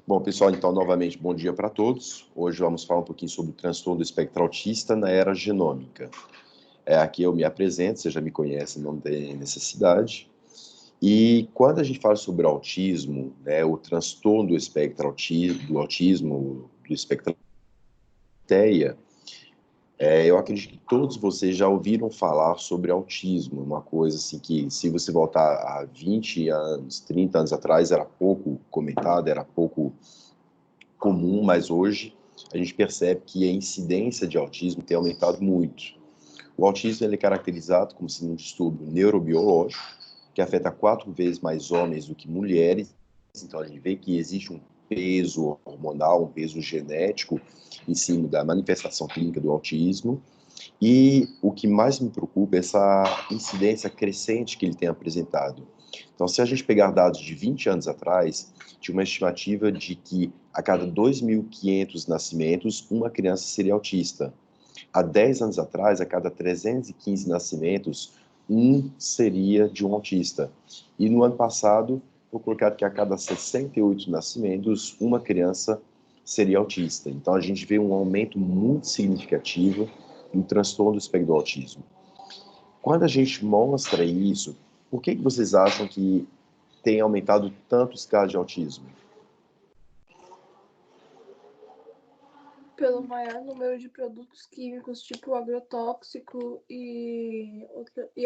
Bom, pessoal, então, novamente, bom dia para todos. Hoje vamos falar um pouquinho sobre o transtorno do espectro autista na era genômica. Aqui eu me apresento, você já me conhece, não tem necessidade. E quando a gente fala sobre autismo, né, o transtorno do espectro autismo, do espectro TEA, eu acredito que todos vocês já ouviram falar sobre autismo, uma coisa assim que, se você voltar a 20 anos, 30 anos atrás, era pouco comentado, era pouco comum, mas hoje a gente percebe que a incidência de autismo tem aumentado muito. O autismo ele é caracterizado como sendo um distúrbio neurobiológico que afeta 4 vezes mais homens do que mulheres. Então a gente vê que existe um peso hormonal, um peso genético em cima da manifestação clínica do autismo. E o que mais me preocupa é essa incidência crescente que ele tem apresentado. Então, se a gente pegar dados de 20 anos atrás, tinha uma estimativa de que a cada 2.500 nascimentos, uma criança seria autista. Há 10 anos atrás, a cada 315 nascimentos, um seria de um autista. E no ano passado, foi colocado que a cada 68 nascimentos, uma criança seria autista. Então, a gente vê um aumento muito significativo no transtorno do espectro do autismo. Quando a gente mostra isso, por que vocês acham que tem aumentado tanto os casos de autismo? Pelo maior número de produtos químicos, tipo agrotóxico e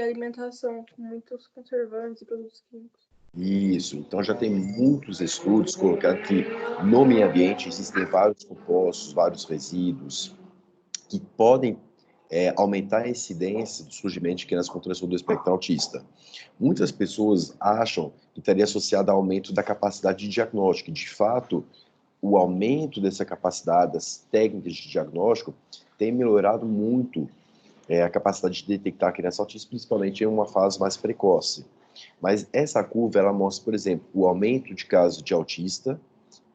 alimentação, com muitos conservantes e produtos químicos. Isso, então já tem muitos estudos colocando que no meio ambiente existem vários compostos, vários resíduos que podem aumentar a incidência do surgimento de crianças com transtorno do espectro autista. Muitas pessoas acham que estaria associado ao aumento da capacidade de diagnóstico. De fato, o aumento dessa capacidade, das técnicas de diagnóstico, tem melhorado muito a capacidade de detectar a criança autista, principalmente em uma fase mais precoce. Mas essa curva, ela mostra, por exemplo, o aumento de casos de autista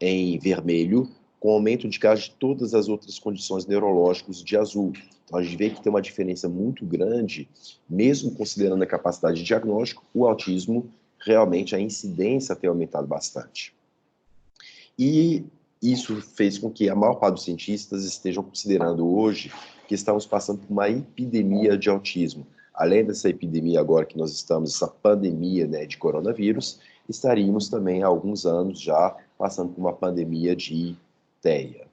em vermelho, com aumento de casos de todas as outras condições neurológicas de azul. Então, a gente vê que tem uma diferença muito grande, mesmo considerando a capacidade de diagnóstico, o autismo, realmente, a incidência tem aumentado bastante. E isso fez com que a maior parte dos cientistas estejam considerando hoje que estamos passando por uma epidemia de autismo. Além dessa epidemia agora que nós estamos, essa pandemia, né, de coronavírus, estaríamos também há alguns anos já passando por uma pandemia de TEA.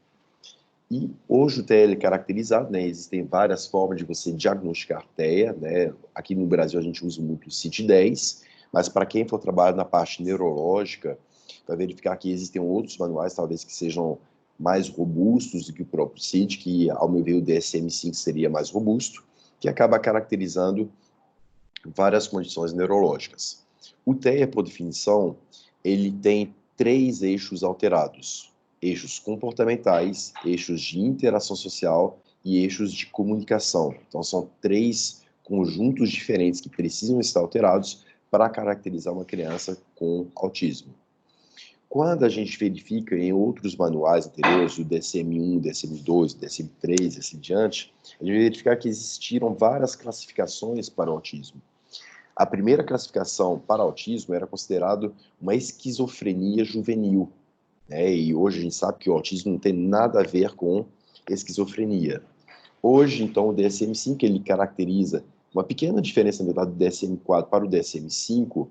E hoje o TEA é caracterizado, né, existem várias formas de você diagnosticar TEA, né, aqui no Brasil a gente usa muito o CID-10, mas para quem for trabalhar na parte neurológica, vai verificar que existem outros manuais, talvez que sejam mais robustos do que o próprio CID, que, ao meu ver, o DSM-5 seria mais robusto, que acaba caracterizando várias condições neurológicas. O TEA, por definição, ele tem 3 eixos alterados: eixos comportamentais, eixos de interação social e eixos de comunicação. Então, são 3 conjuntos diferentes que precisam estar alterados para caracterizar uma criança com autismo. Quando a gente verifica em outros manuais anteriores, o DSM-1, DSM-2, DSM-3 e assim diante, a gente verifica que existiram várias classificações para o autismo. A primeira classificação para autismo era considerado uma esquizofrenia juvenil, né? E hoje a gente sabe que o autismo não tem nada a ver com esquizofrenia. Hoje, então, o DSM-5 ele caracteriza uma pequena diferença, na verdade, do DSM-4 para o DSM-5,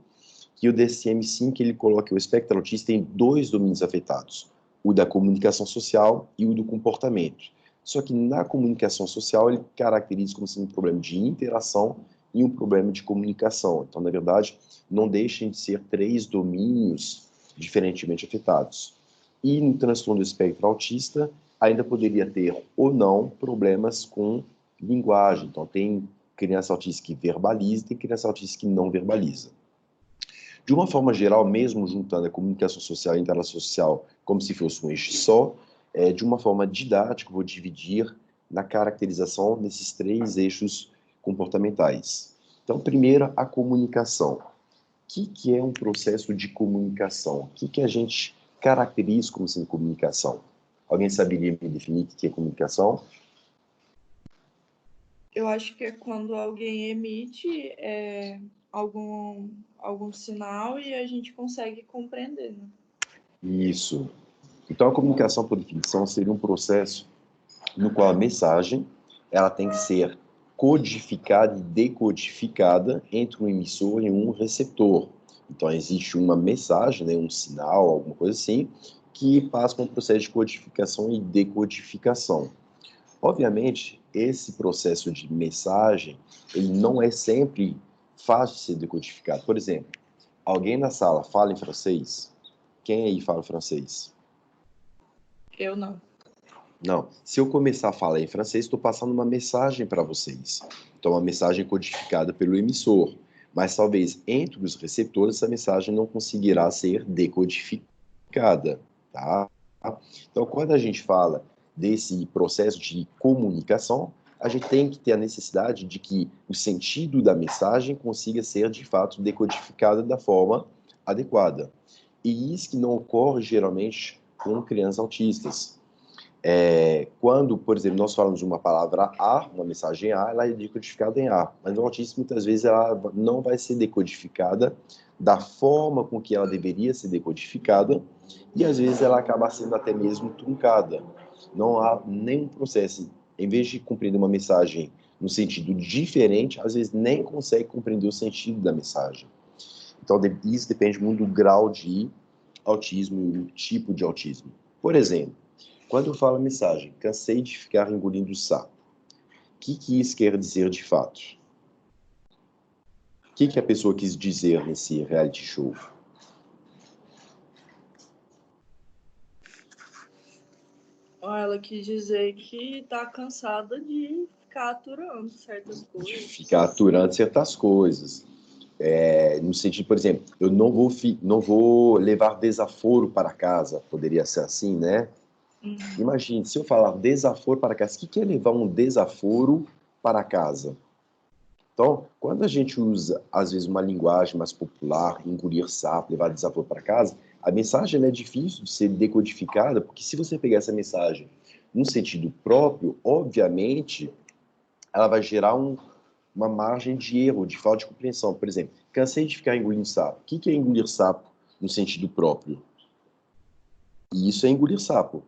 que o DSM-5 ele coloca o espectro autista em 2 domínios afetados, o da comunicação social e o do comportamento. Só que na comunicação social ele caracteriza como sendo um problema de interação e um problema de comunicação. Então, na verdade, não deixem de ser 3 domínios diferentemente afetados. E no transtorno do espectro autista, ainda poderia ter ou não problemas com linguagem. Então, tem criança autista que verbaliza e tem criança autista que não verbaliza. De uma forma geral, mesmo juntando a comunicação social e a interação social como se fosse um eixo só, de uma forma didática, vou dividir na caracterização desses 3 eixos comportamentais. Então, primeiro, a comunicação. O que é um processo de comunicação? O que a gente caracteriza como sendo comunicação? Alguém saberia me definir o que é comunicação? Eu acho que é quando alguém emite algum sinal e a gente consegue compreender, né? Isso. Então, a comunicação, por definição, seria um processo no qual a mensagem ela tem que ser codificada e decodificada entre um emissor e um receptor. Então, existe uma mensagem, né, um sinal, alguma coisa assim, que passa por um processo de codificação e decodificação. Obviamente, esse processo de mensagem, ele não é sempre fácil de ser decodificado. Por exemplo, alguém na sala fala em francês? Quem aí fala francês? Eu não. Não. Se eu começar a falar em francês, estou passando uma mensagem para vocês. Então, uma mensagem codificada pelo emissor. Mas talvez entre os receptores essa mensagem não conseguirá ser decodificada, tá? Então, quando a gente fala desse processo de comunicação, a gente tem que ter a necessidade de que o sentido da mensagem consiga ser, de fato, decodificado da forma adequada. E isso que não ocorre, geralmente, com crianças autistas. Quando, por exemplo, nós falamos uma palavra A, uma mensagem A, ela é decodificada em A, mas no autismo, muitas vezes, ela não vai ser decodificada da forma com que ela deveria ser decodificada, e às vezes ela acaba sendo até mesmo truncada. Não há nenhum processo, em vez de compreender uma mensagem no sentido diferente, às vezes nem consegue compreender o sentido da mensagem. Então, isso depende muito do grau de autismo e o tipo de autismo. Por exemplo, quando eu falo a mensagem, cansei de ficar engolindo sapo, o que isso quer dizer de fato? O que a pessoa quis dizer nesse reality show? Ela quis dizer que tá cansada de ficar aturando certas De coisas. ficar aturando certas coisas. No sentido, por exemplo, eu não vou levar desaforo para casa, poderia ser assim, né? Imagine, se eu falar desaforo para casa, o que é levar um desaforo para casa? Então, quando a gente usa, às vezes, uma linguagem mais popular, engolir sapo, levar desaforo para casa, a mensagem é difícil de ser decodificada, porque se você pegar essa mensagem num sentido próprio, obviamente, ela vai gerar uma margem de erro, de falta de compreensão. Por exemplo, cansei de ficar engolindo sapo. O que é engolir sapo no sentido próprio? E isso é engolir sapo.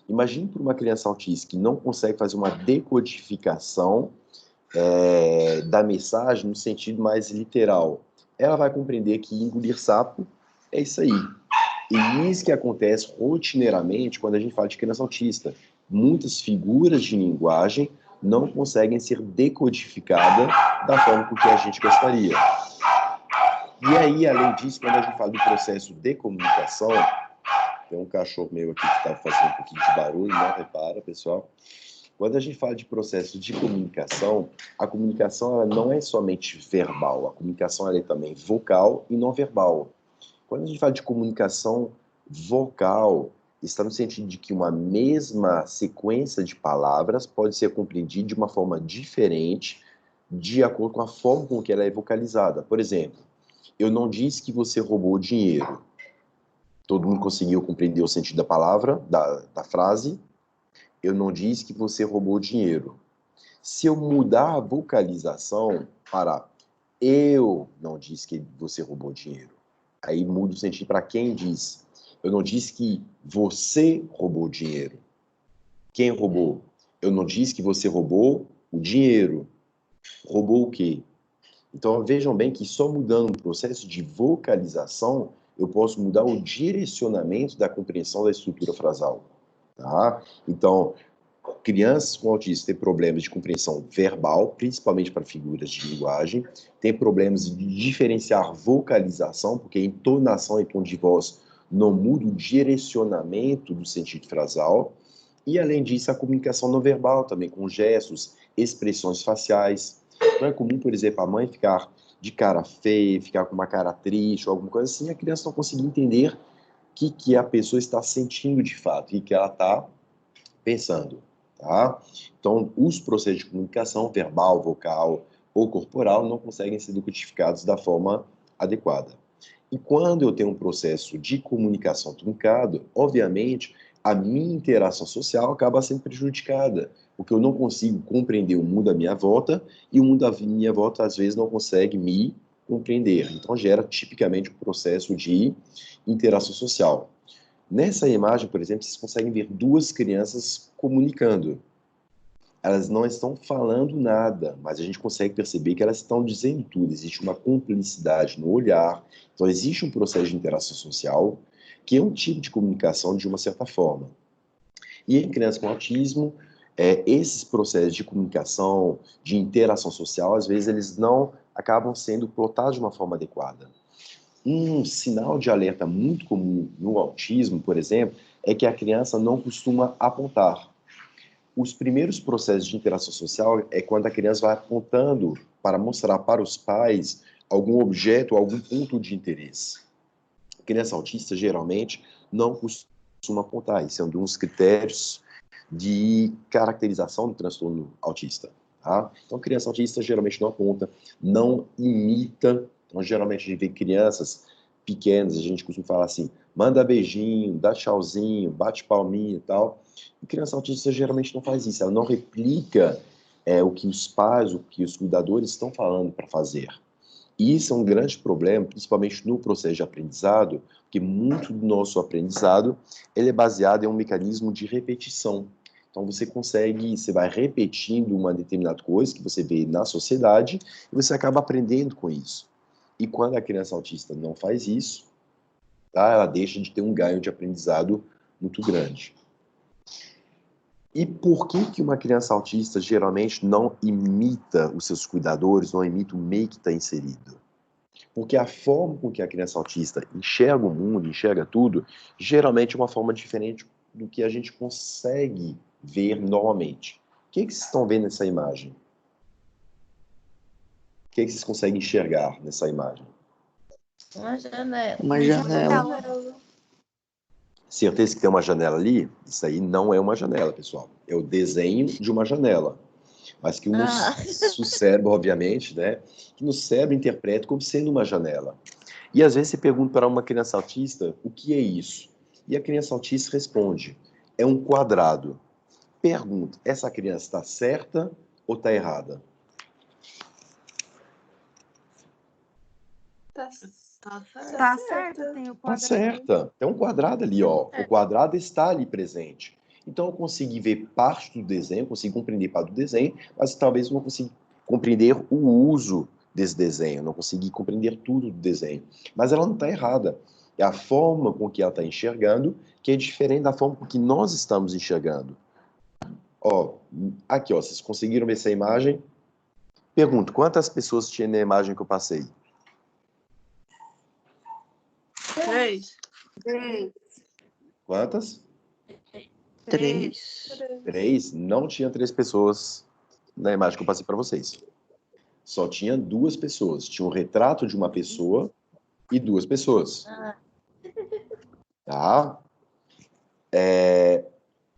Imagine para uma criança autista que não consegue fazer uma decodificação da mensagem no sentido mais literal. Ela vai compreender que engolir sapo é isso aí. E isso que acontece rotineiramente quando a gente fala de criança autista. Muitas figuras de linguagem não conseguem ser decodificadas da forma com que a gente gostaria. E aí, além disso, quando a gente fala do processo de comunicação, tem um cachorro meu aqui que está fazendo um pouquinho de barulho, não repara, pessoal. Quando a gente fala de processo de comunicação, a comunicação ela não é somente verbal, a comunicação ela é também vocal e não verbal. Quando a gente fala de comunicação vocal, está no sentido de que uma mesma sequência de palavras pode ser compreendida de uma forma diferente, de acordo com a forma com que ela é vocalizada. Por exemplo, eu não disse que você roubou dinheiro. Todo mundo conseguiu compreender o sentido da palavra, da frase. Eu não disse que você roubou dinheiro. Se eu mudar a vocalização para eu não disse que você roubou dinheiro, aí muda o sentido para quem diz. Eu não disse que você roubou dinheiro. Quem roubou? Eu não disse que você roubou o dinheiro. Roubou o quê? Então vejam bem que só mudando o processo de vocalização eu posso mudar o direcionamento da compreensão da estrutura frasal. Tá? Então, crianças com autismo têm problemas de compreensão verbal, principalmente para figuras de linguagem, têm problemas de diferenciar vocalização, porque a entonação e tom de voz não muda o direcionamento do sentido frasal, e além disso, a comunicação não verbal também, com gestos, expressões faciais. Não é comum, por exemplo, a mãe ficar de cara feia, ficar com uma cara triste ou alguma coisa assim, a criança não conseguir entender o que a pessoa está sentindo de fato e que ela está pensando. Tá? Então, os processos de comunicação verbal, vocal ou corporal não conseguem ser decodificados da forma adequada. E quando eu tenho um processo de comunicação truncado, obviamente, a minha interação social acaba sendo prejudicada, porque eu não consigo compreender o mundo à minha volta e o mundo à minha volta, às vezes, não consegue me compreender. Então, gera tipicamente um processo de interação social. Nessa imagem, por exemplo, vocês conseguem ver duas crianças comunicando. Elas não estão falando nada, mas a gente consegue perceber que elas estão dizendo tudo. Existe uma cumplicidade no olhar. Então, existe um processo de interação social, que é um tipo de comunicação de uma certa forma. E em crianças com autismo, esses processos de comunicação, de interação social, às vezes eles não acabam sendo plotados de uma forma adequada. Um sinal de alerta muito comum no autismo, por exemplo, é que a criança não costuma apontar. Os primeiros processos de interação social é quando a criança vai apontando para mostrar para os pais algum objeto, algum ponto de interesse. A criança autista, geralmente, não costuma apontar. Isso é um dos critérios de caracterização do transtorno autista. Tá? Então, criança autista geralmente não aponta, não imita. Então, geralmente, a gente vê crianças pequenas, a gente costuma falar assim, manda beijinho, dá tchauzinho, bate palminha e tal. E criança autista geralmente não faz isso, ela não replica o que os pais, o que os cuidadores estão falando para fazer. E isso é um grande problema, principalmente no processo de aprendizado, porque muito do nosso aprendizado ele é baseado em um mecanismo de repetição. Então você vai repetindo uma determinada coisa que você vê na sociedade e você acaba aprendendo com isso. E quando a criança autista não faz isso, tá, ela deixa de ter um ganho de aprendizado muito grande. E por que uma criança autista geralmente não imita os seus cuidadores, não imita o meio que está inserido? Porque a forma com que a criança autista enxerga o mundo, enxerga tudo, geralmente é uma forma diferente do que a gente consegue ver normalmente. O que vocês estão vendo nessa imagem? O que vocês conseguem enxergar nessa imagem? Uma janela. Uma janela. Certeza que tem uma janela ali? Isso aí não é uma janela, pessoal. É o desenho de uma janela. Mas que o nosso cérebro, obviamente, né? Que no cérebro interpreta como sendo uma janela. E às vezes você pergunta para uma criança autista o que é isso? E a criança autista responde: é um quadrado. Pergunta: essa criança está certa ou está errada? Tá certo, tem o Tá quadrado. certa. Tem um quadrado ali, ó. O quadrado está ali presente. Então eu consegui ver parte do desenho, consegui compreender parte do desenho, mas talvez eu não consiga compreender o uso desse desenho, não consegui compreender tudo do desenho. Mas ela não está errada. É a forma com que ela está enxergando que é diferente da forma com que nós estamos enxergando. Ó, aqui, ó, vocês conseguiram ver essa imagem? Pergunto, quantas pessoas tinha na imagem que eu passei? 3. Quantas? 3. 3? Não tinha 3 pessoas na imagem que eu passei para vocês. Só tinha 2 pessoas. Tinha um retrato de uma pessoa e 2 pessoas. Tá?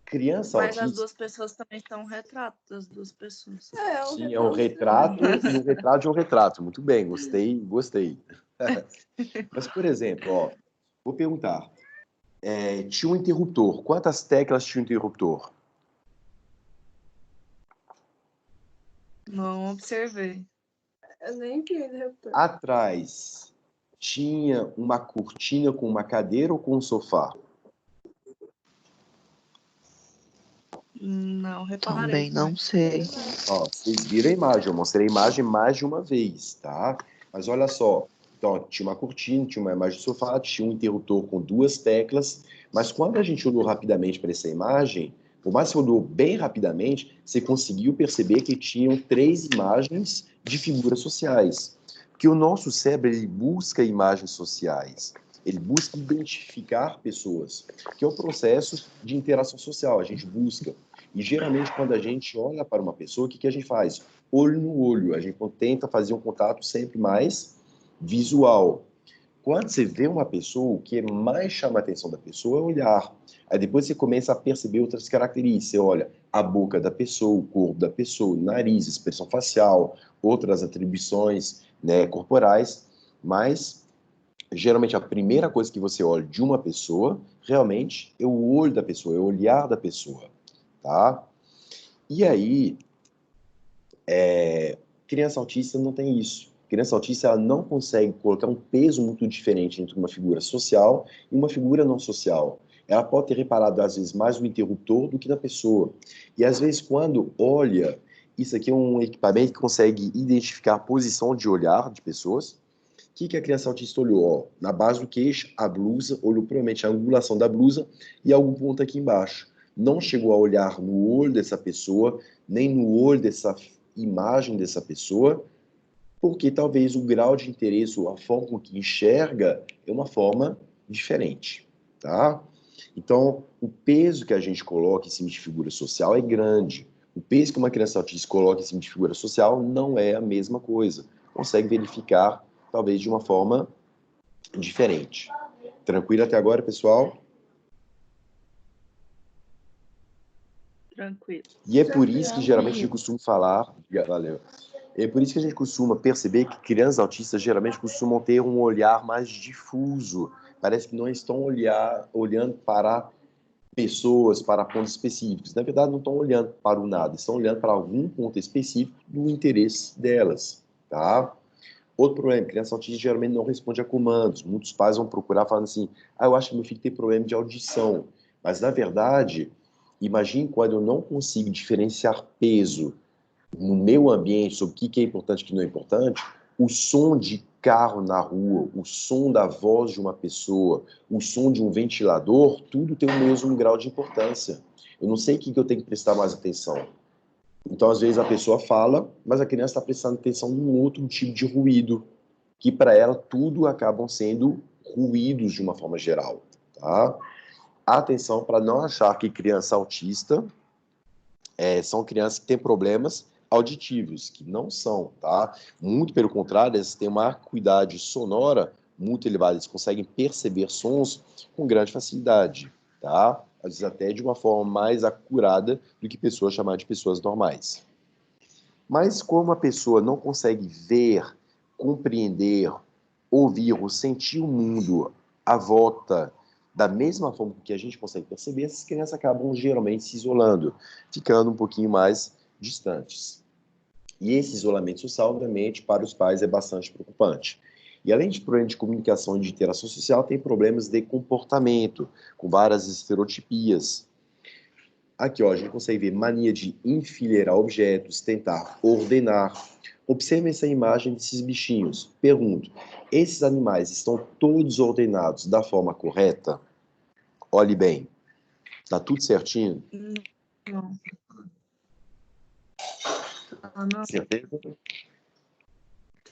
Criança Mas as autista... duas pessoas também são um retrato das duas pessoas. Sim, é um retrato e um retrato de um retrato. Muito bem, gostei. Mas, por exemplo, ó, vou perguntar. Tinha um interruptor. Quantas teclas tinha um interruptor? Não observei. Eu nem vi o interruptor. Atrás, tinha uma cortina com uma cadeira ou com um sofá? Não reparei. Também não sei. Ó, vocês viram a imagem, eu mostrei a imagem mais de uma vez, tá? Mas olha só, então, tinha uma cortina, tinha uma imagem de sofá, tinha um interruptor com 2 teclas, mas quando a gente olhou rapidamente para essa imagem, por mais que você olhou bem rapidamente, você conseguiu perceber que tinham 3 imagens de figuras sociais. Porque o nosso cérebro, ele busca imagens sociais, ele busca identificar pessoas, que é o processo de interação social, a gente busca. E geralmente, quando a gente olha para uma pessoa, o que a gente faz? Olho no olho. A gente tenta fazer um contato sempre mais visual. Quando você vê uma pessoa, o que mais chama a atenção da pessoa é o olhar. Aí depois você começa a perceber outras características. Você olha a boca da pessoa, o corpo da pessoa, o nariz, expressão facial, outras atribuições, né, corporais. Mas, geralmente, a primeira coisa que você olha de uma pessoa, realmente, é o olho da pessoa, é o olhar da pessoa. Tá? E aí, criança autista não tem isso. Criança autista ela não consegue colocar um peso muito diferente entre uma figura social e uma figura não social. ela pode ter reparado, às vezes, mais no interruptor do que na pessoa. E, às vezes, quando olha, isso aqui é um equipamento que consegue identificar a posição de olhar de pessoas. O que a criança autista olhou? Ó, na base do queixo, a blusa, olhou provavelmente a angulação da blusa e algum ponto aqui embaixo. Não chegou a olhar no olho dessa pessoa, nem no olho dessa imagem dessa pessoa, porque talvez o grau de interesse ou a forma com que enxerga é uma forma diferente, tá? Então, o peso que a gente coloca em cima de figura social é grande. O peso que uma criança autista coloca em cima de figura social não é a mesma coisa. Consegue verificar, talvez, de uma forma diferente. Tranquilo até agora, pessoal? Tranquilo. E é por isso que geralmente a gente costuma falar... Valeu. É por isso que a gente costuma perceber que crianças autistas geralmente costumam ter um olhar mais difuso. Parece que não estão olhando para pessoas, para pontos específicos. Na verdade, não estão olhando para o nada, estão olhando para algum ponto específico do interesse delas, tá? Outro problema, criança autista geralmente não responde a comandos. Muitos pais vão procurar falando assim, eu acho que meu filho tem problema de audição. Mas, na verdade, imagine quando eu não consigo diferenciar peso no meu ambiente sobre o que é importante e o que não é importante, o som de carro na rua, o som da voz de uma pessoa, o som de um ventilador, tudo tem o mesmo grau de importância. Eu não sei o que eu tenho que prestar mais atenção. Então, às vezes, a pessoa fala, mas a criança está prestando atenção num outro tipo de ruído, que para ela tudo acabam sendo ruídos de uma forma geral, tá? Atenção para não achar que criança autista são crianças que têm problemas auditivos, que não são, tá? Muito pelo contrário, eles têm uma acuidade sonora muito elevada, eles conseguem perceber sons com grande facilidade, tá? Às vezes até de uma forma mais acurada do que pessoas chamadas de pessoas normais. Mas como a pessoa não consegue ver, compreender, ouvir ou sentir o mundo à volta da mesma forma que a gente consegue perceber, essas crianças acabam geralmente se isolando, ficando um pouquinho mais distantes. E esse isolamento social, obviamente, para os pais é bastante preocupante. E além de problemas de comunicação e de interação social, tem problemas de comportamento, com várias estereotipias. Aqui, ó, a gente consegue ver mania de enfileirar objetos, tentar ordenar. Observe essa imagem desses bichinhos. Pergunto, esses animais estão todos ordenados da forma correta? Olhe bem, tá tudo certinho? Não. Não. Certeza?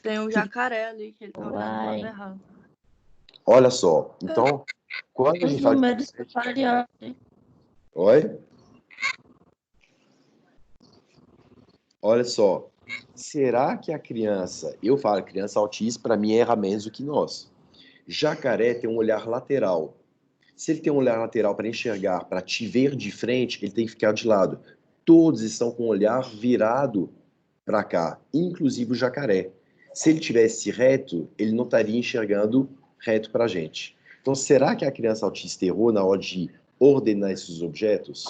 Tem um jacaré ali que ele tá olhando pro lado errado. Olha só, então, quando a Os gente fala... números estão variando. Oi? Olha só, será que a criança... Eu falo, criança autista, para mim, erra menos do que nós. Jacaré tem um olhar lateral. Se ele tem um olhar lateral para enxergar, para te ver de frente, ele tem que ficar de lado. Todos estão com o olhar virado para cá, inclusive o jacaré. Se ele tivesse reto, ele não estaria enxergando reto para a gente. Então, será que a criança autista errou na hora de ordenar esses objetos?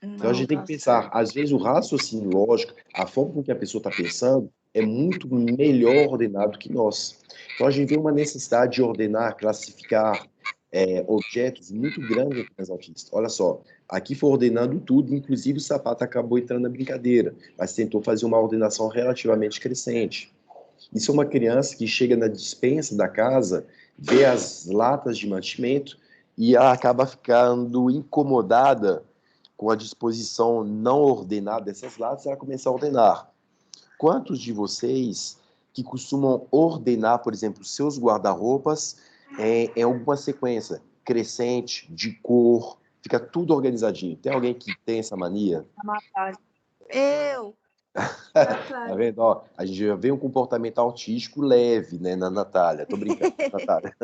Então, a gente tem que pensar, às vezes o raciocínio lógico, a forma com que a pessoa está pensando, é muito melhor ordenado que nós. Então, a gente vê uma necessidade de ordenar, classificar objetos muito grande para as autistas. Olha só, aqui foi ordenando tudo, inclusive o sapato acabou entrando na brincadeira, mas tentou fazer uma ordenação relativamente crescente. Isso é uma criança que chega na despensa da casa, vê as latas de mantimento e ela acaba ficando incomodada com a disposição não ordenada dessas latas, ela começa a ordenar. Quantos de vocês que costumam ordenar, por exemplo, seus guarda-roupas em alguma sequência crescente, de cor, fica tudo organizadinho? Tem alguém que tem essa mania? Eu! Tá vendo? Ó, a gente já vê um comportamento autístico leve, né, na Natália. Tô brincando, Natália.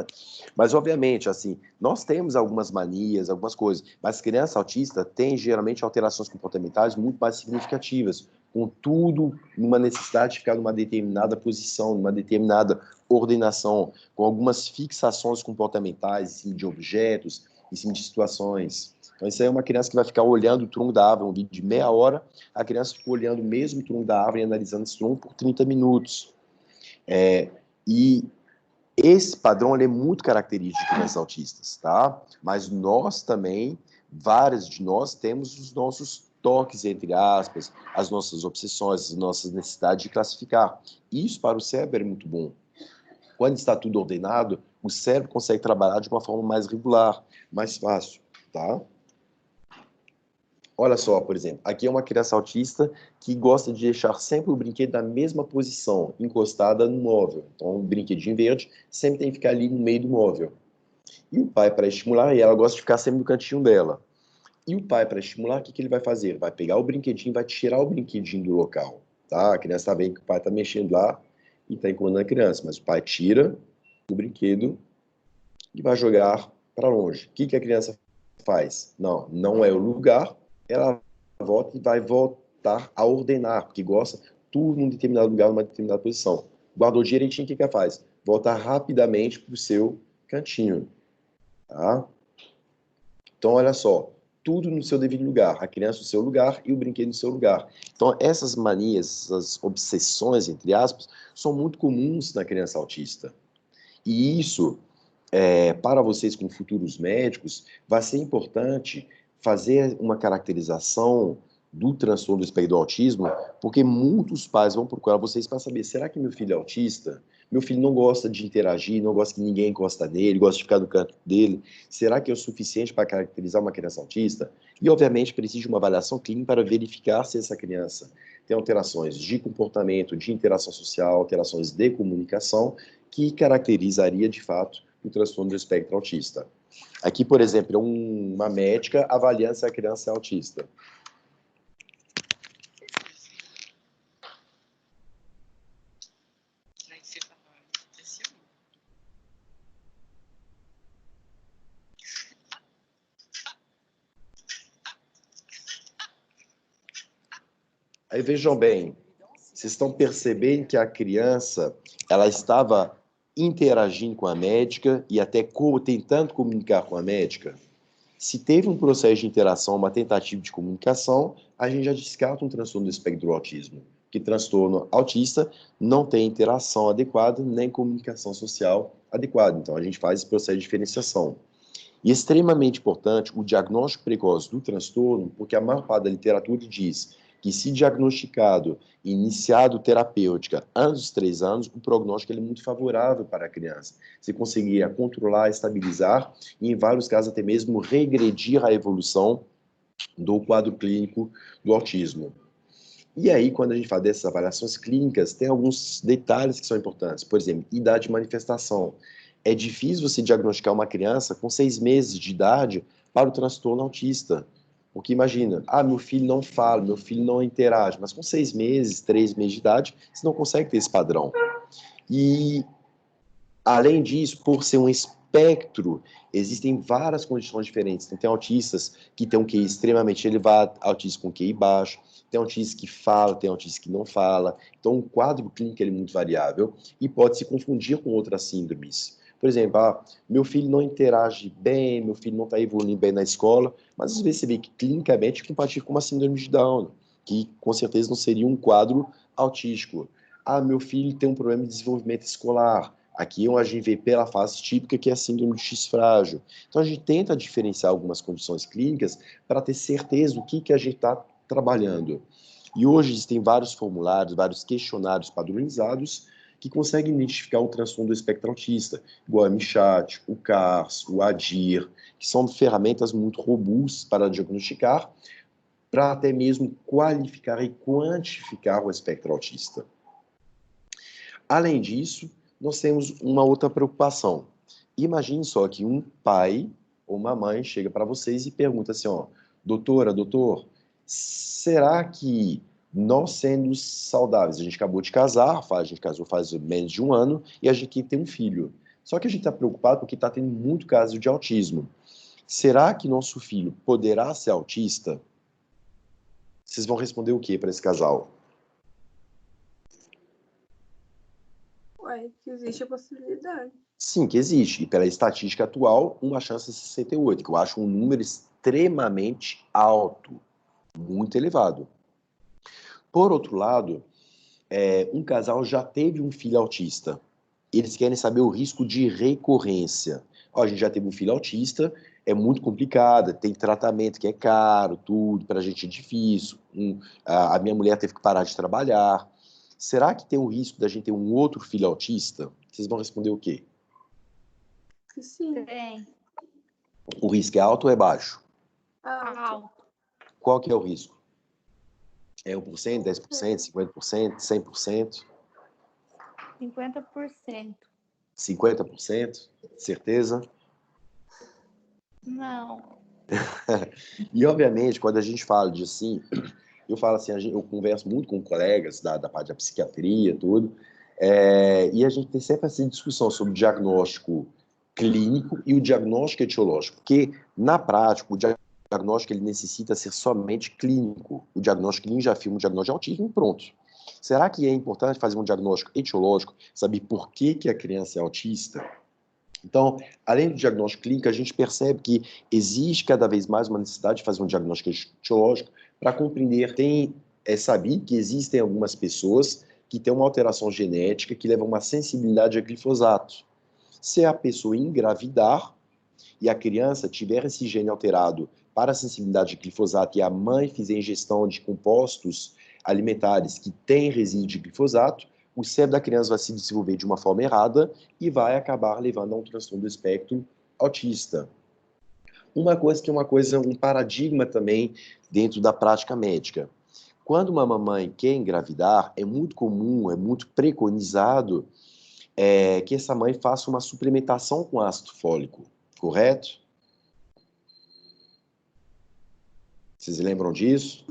Mas, obviamente, assim, nós temos algumas manias, algumas coisas, mas criança autista tem, geralmente, alterações comportamentais muito mais significativas, contudo, numa necessidade de ficar numa determinada posição, numa determinada ordenação, com algumas fixações comportamentais em cima de objetos, em cima de situações. Então, isso aí é uma criança que vai ficar olhando o tronco da árvore, um vídeo de meia hora, a criança ficou olhando o mesmo tronco da árvore e analisando esse tronco por 30 minutos. E Esse padrão ele é muito característico de crianças autistas, tá? Mas nós também, várias de nós, temos os nossos toques, entre aspas, as nossas obsessões, as nossas necessidades de classificar. Isso para o cérebro é muito bom. Quando está tudo ordenado, o cérebro consegue trabalhar de uma forma mais regular, mais fácil, tá? Olha só, por exemplo, aqui é uma criança autista que gosta de deixar sempre o brinquedo na mesma posição, encostada no móvel. Então, um brinquedinho verde sempre tem que ficar ali no meio do móvel. E o pai, para estimular, e ela gosta de ficar sempre no cantinho dela. E o pai, para estimular, o que ele vai fazer? Vai pegar o brinquedinho, vai tirar o brinquedinho do local, tá? A criança está vendo que o pai está mexendo lá e está incomodando a criança, mas o pai tira o brinquedo e vai jogar para longe. O que a criança faz? Não, não é o lugar, ela volta e vai voltar a ordenar, porque gosta tudo num determinado lugar, numa determinada posição. Guardou direitinho, o que ela faz? Volta rapidamente para o seu cantinho, tá? Então, olha só, tudo no seu devido lugar, a criança no seu lugar e o brinquedo no seu lugar. Então, essas manias, essas obsessões, entre aspas, são muito comuns na criança autista. E isso, para vocês como futuros médicos, vai ser importante fazer uma caracterização do transtorno do espectro do autismo, porque muitos pais vão procurar vocês para saber, será que meu filho é autista? Meu filho não gosta de interagir, não gosta que ninguém encosta nele, gosta de ficar no canto dele. Será que é o suficiente para caracterizar uma criança autista? E, obviamente, precisa de uma avaliação clínica para verificar se essa criança tem alterações de comportamento, de interação social, alterações de comunicação, que caracterizaria, de fato, o transtorno do espectro autista. Aqui, por exemplo, é uma médica avaliando se a criança é autista. Aí vejam bem, vocês estão percebendo que a criança ela estava interagindo com a médica e até tentando comunicar com a médica? Se teve um processo de interação, uma tentativa de comunicação, a gente já descarta um transtorno do espectro do autismo. Que transtorno autista não tem interação adequada nem comunicação social adequada. Então, a gente faz esse processo de diferenciação. E é extremamente importante o diagnóstico precoce do transtorno, porque a maior parte da literatura diz que, se diagnosticado e iniciado terapêutica antes dos 3 anos, o prognóstico é muito favorável para a criança. Você conseguiria controlar, estabilizar e, em vários casos, até mesmo regredir a evolução do quadro clínico do autismo. E aí, quando a gente fala dessas avaliações clínicas, tem alguns detalhes que são importantes. Por exemplo, idade de manifestação. É difícil você diagnosticar uma criança com 6 meses de idade para o transtorno autista. Porque imagina, meu filho não fala, meu filho não interage, mas com 6 meses, 3 meses de idade, você não consegue ter esse padrão. E, além disso, por ser um espectro, existem várias condições diferentes. Tem autistas que têm um QI extremamente elevado, autistas com QI baixo, tem autistas que fala, tem autistas que não fala. Então, o quadro clínico é muito variável e pode se confundir com outras síndromes. Por exemplo, meu filho não interage bem, meu filho não está evoluindo bem na escola, mas às vezes você vê que clinicamente é compatível com uma síndrome de Down, que com certeza não seria um quadro autístico. Meu filho tem um problema de desenvolvimento escolar. Aqui a gente vê pela fase típica, que é a síndrome de X frágil. Então, a gente tenta diferenciar algumas condições clínicas para ter certeza do que a gente está trabalhando. E hoje existem vários formulários, vários questionários padronizados que conseguem identificar o transtorno do espectro autista, igual a MCHAT, o CARS, o ADIR, que são ferramentas muito robustas para diagnosticar, para até mesmo qualificar e quantificar o espectro autista. Além disso, nós temos uma outra preocupação. Imagine só que um pai ou uma mãe chega para vocês e pergunta assim, doutora, doutor, será que nós sendo saudáveis, a gente acabou de casar, a gente casou faz menos de 1 ano, e a gente tem um filho. Só que a gente está preocupado porque está tendo muito caso de autismo. Será que nosso filho poderá ser autista? Vocês vão responder o que para esse casal? Que existe a possibilidade. Sim, que existe. E pela estatística atual, uma chance de 68, que eu acho um número extremamente alto, muito elevado. Por outro lado, um casal já teve um filho autista. Eles querem saber o risco de recorrência. Ó, a gente já teve um filho autista, é muito complicado, tem tratamento que é caro, tudo, para a gente é difícil. A minha mulher teve que parar de trabalhar. Será que tem o risco da gente ter um outro filho autista? Vocês vão responder o quê? Sim. Tem. O risco é alto ou é baixo? Alto. Qual que é o risco? É 1%, 10%, 50%, 100%? 50%. 50%? Certeza? Não. E, obviamente, quando a gente fala de assim, eu falo assim, eu converso muito com colegas da parte da psiquiatria, tudo, e a gente tem sempre essa discussão sobre o diagnóstico clínico e o diagnóstico etiológico, porque, na prática, o diagnóstico ele necessita ser somente clínico. O diagnóstico clínico já afirma o diagnóstico de autismo e pronto. Será que é importante fazer um diagnóstico etiológico, saber por que a criança é autista? Então, além do diagnóstico clínico, a gente percebe que existe cada vez mais uma necessidade de fazer um diagnóstico etiológico para compreender, saber que existem algumas pessoas que têm uma alteração genética que leva a uma sensibilidade a glifosato. Se a pessoa engravidar e a criança tiver esse gene alterado para a sensibilidade a glifosato e a mãe fizer ingestão de compostos alimentares que têm resíduo de glifosato, o cérebro da criança vai se desenvolver de uma forma errada e vai acabar levando a um transtorno do espectro autista. Uma coisa que é um paradigma também dentro da prática médica. Quando uma mamãe quer engravidar, é muito comum, é muito preconizado que essa mãe faça uma suplementação com ácido fólico, correto? Vocês lembram disso?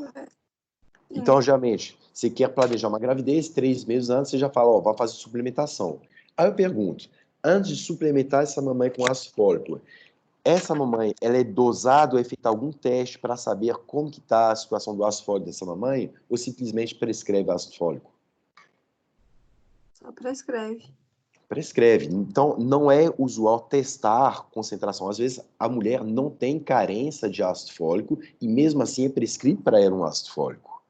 Então, geralmente, você quer planejar uma gravidez, 3 meses antes, você já fala, vai fazer suplementação. Aí eu pergunto, antes de suplementar essa mamãe com ácido fólico, essa mamãe, ela é dosada ou é feito algum teste para saber como que está a situação do ácido fólico dessa mamãe, ou simplesmente prescreve ácido fólico? Só prescreve. Prescreve. Então, não é usual testar concentração. Às vezes, a mulher não tem carência de ácido fólico e, mesmo assim, é prescrito para ela um ácido fólico.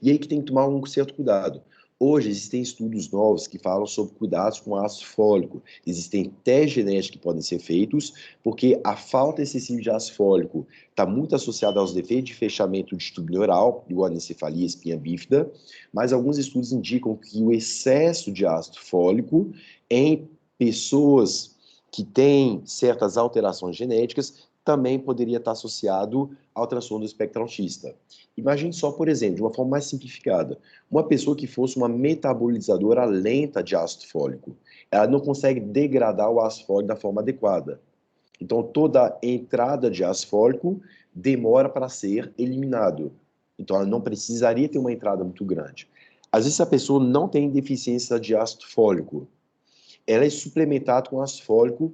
E aí que tem que tomar um certo cuidado. Hoje existem estudos novos que falam sobre cuidados com ácido fólico. Existem testes genéticos que podem ser feitos, porque a falta excessiva de ácido fólico está muito associada aos defeitos de fechamento de tubo neural, igual a anencefalia, espinha bífida, mas alguns estudos indicam que o excesso de ácido fólico em pessoas que têm certas alterações genéticas também poderia estar associado ao transtorno do espectro autista. Imagine só, por exemplo, de uma forma mais simplificada, uma pessoa que fosse uma metabolizadora lenta de ácido fólico. Ela não consegue degradar o ácido fólico da forma adequada. Então, toda entrada de ácido fólico demora para ser eliminado. Então, ela não precisaria ter uma entrada muito grande. Às vezes, a pessoa não tem deficiência de ácido fólico. Ela é suplementada com ácido fólico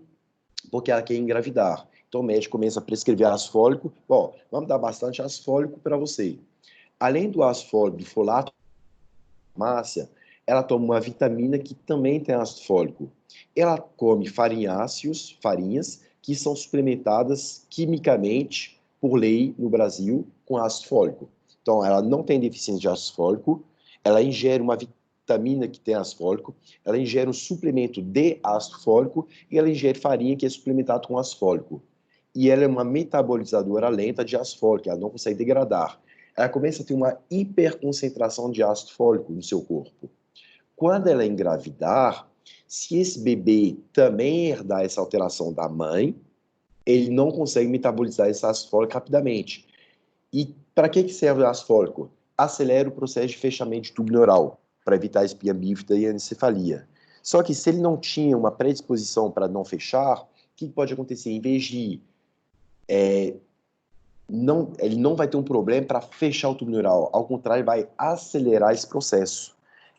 porque ela quer engravidar. Então, o médico começa a prescrever ácido fólico. Bom, vamos dar bastante ácido fólico para você. Além do ácido fólico, do folato, farmácia, ela toma uma vitamina que também tem ácido fólico. Ela come farinháceos, farinhas, que são suplementadas quimicamente, por lei, no Brasil, com ácido fólico. Então, ela não tem deficiência de ácido fólico, ela ingere uma vitamina que tem ácido fólico, ela ingere um suplemento de ácido fólico e ela ingere farinha que é suplementado com ácido fólico. E ela é uma metabolizadora lenta de ácido fólico, ela não consegue degradar. Ela começa a ter uma hiperconcentração de ácido fólico no seu corpo. Quando ela engravidar, se esse bebê também herdar essa alteração da mãe, ele não consegue metabolizar esse ácido fólico rapidamente. E para que serve o ácido fólico? Acelera o processo de fechamento de tubo neural, para evitar a espinha bífida e a anencefalia. Só que se ele não tinha uma predisposição para não fechar, o que pode acontecer? Em vez de ele não vai ter um problema para fechar o tubo neural. Ao contrário, ele vai acelerar esse processo.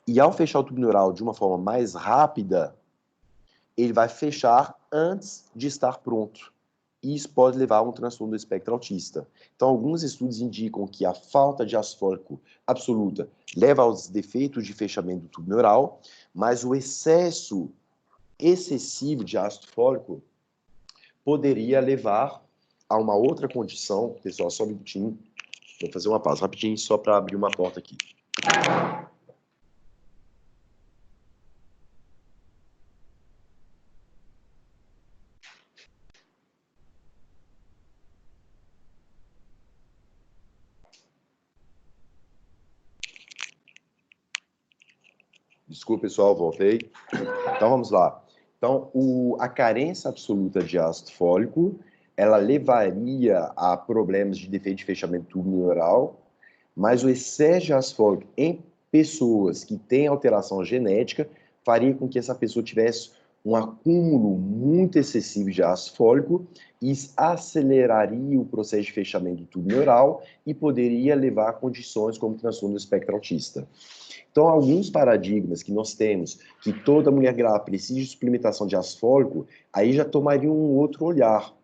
E ao fechar o tubo neural de uma forma mais rápida, ele vai fechar antes de estar pronto. E isso pode levar a um transtorno do espectro autista. Então, alguns estudos indicam que a falta de ácido fólico absoluta leva aos defeitos de fechamento do tubo neural, mas o excesso excessivo de ácido fólico poderia levar a uma outra condição. Pessoal, só um minutinho. Vou fazer uma pausa rapidinho só para abrir uma porta aqui. Desculpa, pessoal, voltei. Então, vamos lá. Então, a carência absoluta de ácido fólico, ela levaria a problemas de defeito de fechamento do tubo neural, mas o excesso de ácido fólico em pessoas que têm alteração genética faria com que essa pessoa tivesse um acúmulo muito excessivo de ácido fólico e aceleraria o processo de fechamento do tubo neural e poderia levar a condições como transtorno do espectro autista. Então, alguns paradigmas que nós temos, que toda mulher grávida precisa de suplementação de ácido fólico, aí já tomaria um outro olhar.